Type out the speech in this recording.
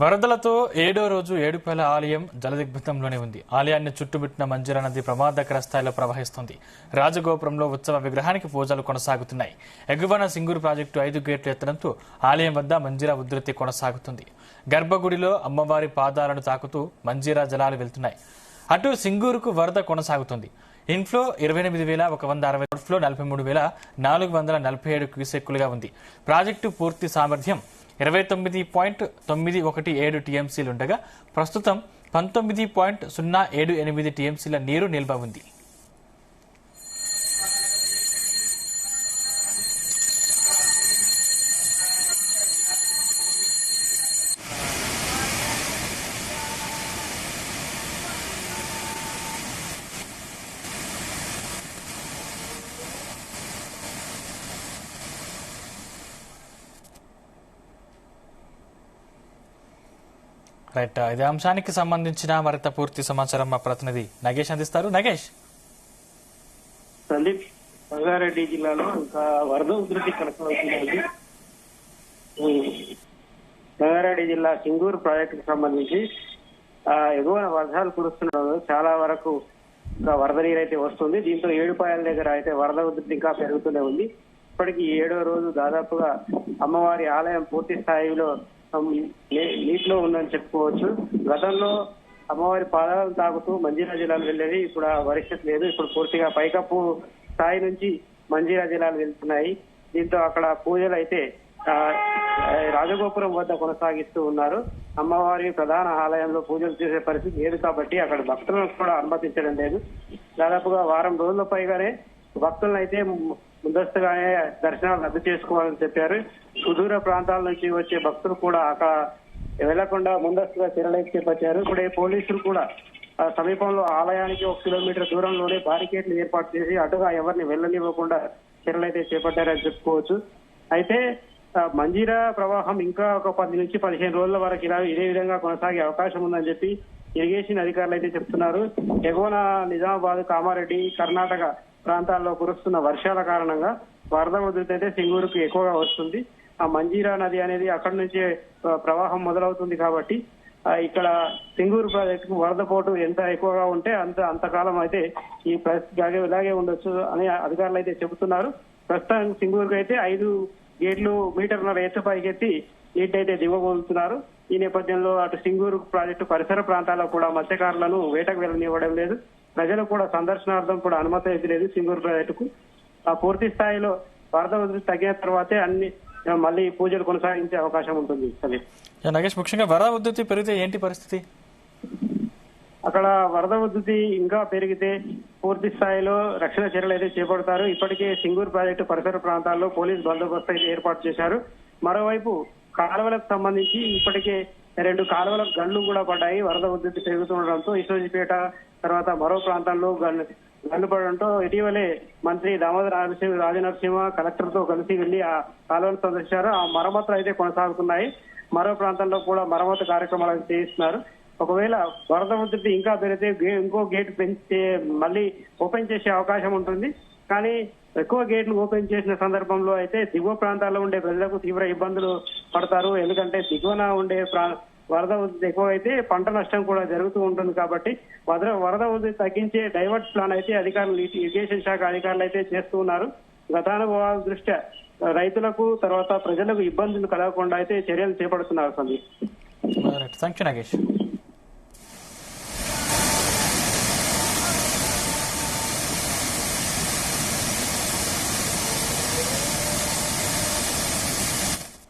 వరదలతో ఏడో రోజు ఏడుపాయల ఆలయం జలదిగ్బంధంలోనే ఉంది. ఆలయాన్ని చుట్టుముట్టిన మంజీరా నది ప్రమాదకర స్థాయిలో ప్రవహిస్తుంది. రాజగోపురంలో ఉత్సవ విగ్రహానికి పూజలు కొనసాగుతున్నాయి. ఎగువన సింగూరు ప్రాజెక్టు 5 గేట్లు ఎత్తడంతో ఆలయం వద్ద మంజీరా ఉధృతి కొనసాగుతుంది. గర్భగుడిలో అమ్మవారి పాదాలను తాకుతూ మంజీరా జలాలు వెళ్తున్నాయి. అటు సింగూరుకు వరద కొనసాగుతుంది. ఇన్ఫ్లో 28,160, అవుట్ఫ్లో 43,447 క్యూసెక్కులుగా ఉంది. ప్రాజెక్టు పూర్తి సామర్థ్యం 29.917 టీఎంసీలుండగా ప్రస్తుతం 19.078 టీఎంసీల నీరు నిల్వ ఉంది. రైట్, ఇదే అంశానికి సంబంధించిన మరింత పూర్తి సమాచారం మా ప్రతినిధి నగేష్ అందిస్తారు. నగేష్, సందీప్, రంగారెడ్డి జిల్లాలో ఇంకా వరద ఉధృతి కొనసాగుతుంది. రంగారెడ్డి జిల్లా సింగూరు ప్రాజెక్టుకు సంబంధించి ఎగువన వర్షాలు కురుస్తుండడం చాలా వరకు ఇంకా వరద నీరు అయితే వస్తుంది. దీంతో ఏడుపాయల దగ్గర అయితే వరద ఉధృతి ఇంకా పెరుగుతూనే ఉంది. ఇప్పటికీ 7వ రోజు దాదాపుగా అమ్మవారి ఆలయం పూర్తి స్థాయిలో నీటిలో ఉందని చెప్పుకోవచ్చు. గతంలో అమ్మవారి పాదాలను తాకుతూ మంజీరా జలాలు వెళ్ళేది. ఇప్పుడు ఆ పరిస్థితి లేదు. ఇప్పుడు పూర్తిగా పైకప్పు స్థాయి నుంచి మంజీరా జలాలు వెళ్తున్నాయి. దీంతో అక్కడ పూజలు అయితే రాజగోపురం వద్ద కొనసాగిస్తూ ఉన్నారు. అమ్మవారి ప్రధాన ఆలయంలో పూజలు చేసే పరిస్థితి లేదు కాబట్టి అక్కడ భక్తులను కూడా అనుమతించడం లేదు. దాదాపుగా వారం రోజుల పైగానే భక్తులను అయితే ముందస్తుగానే దర్శనాలు రద్దు చేసుకోవాలని చెప్పారు. సుదూర ప్రాంతాల నుంచి వచ్చే భక్తులు కూడా అక్కడ వెళ్లకుండా ముందస్తుగా చర్యలు చేపట్టారు. ఇప్పుడే పోలీసులు కూడా సమీపంలో ఆలయానికి 1 కిలోమీటర్ దూరంలోనే బారికేడ్లు ఏర్పాటు చేసి అటుగా ఎవరిని వెళ్లనివ్వకుండా చర్యలు అయితే చేపట్టారని చెప్పుకోవచ్చు. అయితే మంజీరా ప్రవాహం ఇంకా ఒక 10 నుంచి 15 రోజుల వరకు ఇదే విధంగా కొనసాగే అవకాశం ఉందని చెప్పి ఇరిగేషన్ అధికారులు అయితే చెప్తున్నారు. ఎగువన నిజామాబాద్, కామారెడ్డి, కర్ణాటక ప్రాంతాల్లో కురుస్తున్న వర్షాల కారణంగా వరద ఉధృతి అయితే సింగూరుకు ఎక్కువగా వస్తుంది. ఆ మంజీరా నది అనేది అక్కడి నుంచే ప్రవాహం మొదలవుతుంది కాబట్టి ఇక్కడ సింగూరు ప్రాజెక్టుకు వరద పోటు ఎంత ఎక్కువగా ఉంటే అంతకాలం అయితే ఈ పరిస్థితి ఇలాగే ఉండొచ్చు అని అధికారులు అయితే చెబుతున్నారు. ప్రస్తుతం సింగూరుకు అయితే 5 గేట్లు మీటర్ల ఎత్తు పైకెత్తి నీటి అయితే దిగబోతున్నారు. ఈ నేపథ్యంలో అటు సింగూరు ప్రాజెక్టు పరిసర ప్రాంతాల్లో కూడా మత్స్యకారులను వేటకు వెళ్ళనివ్వడం లేదు. ప్రజలు కూడా సందర్శనార్థం కూడా అనుమతి అయితే లేదు సింగూరు ప్రాజెక్టుకు. ఆ పూర్తి స్థాయిలో వరద ఉధృతి తగ్గిన తర్వాతే అన్ని మళ్ళీ పూజలు కొనసాగించే అవకాశం ఉంటుంది. నగేష్, ముఖ్యంగా వరద ఉధృతి పెరిగితే ఏంటి పరిస్థితి? అక్కడ వరద ఉధృతి ఇంకా పెరిగితే పూర్తి స్థాయిలో రక్షణ చర్యలు అయితే చేపడతారు. ఇప్పటికే సింగూరు ప్రాజెక్టు పరిసర ప్రాంతాల్లో పోలీస్ బందోబస్తు అయితే ఏర్పాటు చేశారు. మరోవైపు కాలువలకు సంబంధించి ఇప్పటికే 2 కాలువలకు గండ్లు కూడా పడ్డాయి. వరద ఉధృతి పెరుగుతుండడంతో ఇసోజిపేట తర్వాత మరో ప్రాంతాల్లో గండ్లు పడడంతో ఇటీవలే మంత్రి దామోదర రాజనరసింహ కలెక్టర్ తో కలిసి వెళ్లి ఆ కాలువను సందర్శించారు. ఆ మరమ్మతులు అయితే కొనసాగుతున్నాయి. మరో ప్రాంతంలో కూడా మరమ్మతు కార్యక్రమాలు చేయిస్తున్నారు. ఒకవేళ వరద ఉధృతి ఇంకా పెరిగితే ఇంకో గేట్ పెంచితే మళ్ళీ ఓపెన్ చేసే అవకాశం ఉంటుంది. కానీ ఎక్కువ గేట్లు ఓపెన్ చేసిన సందర్భంలో అయితే దిగువ ప్రాంతాల్లో ఉండే ప్రజలకు తీవ్ర ఇబ్బందులు పడతారు. ఎందుకంటే దిగువన ఉండే వరద ఉధృతి ఎక్కువ అయితే పంట నష్టం కూడా జరుగుతూ ఉంటుంది. కాబట్టి వరద ఉధృతి తగ్గించే డైవర్ట్ ప్లాన్ అయితే అధికారులు, ఇరిగేషన్ శాఖ అధికారులు అయితే చేస్తూ ఉన్నారు. గతానుభవాల దృష్ట్యా రైతులకు తర్వాత ప్రజలకు ఇబ్బందులు కలగకుండా అయితే చర్యలు చేపడుతున్నారు. సందీప్, థాంక్యూ నగేష్.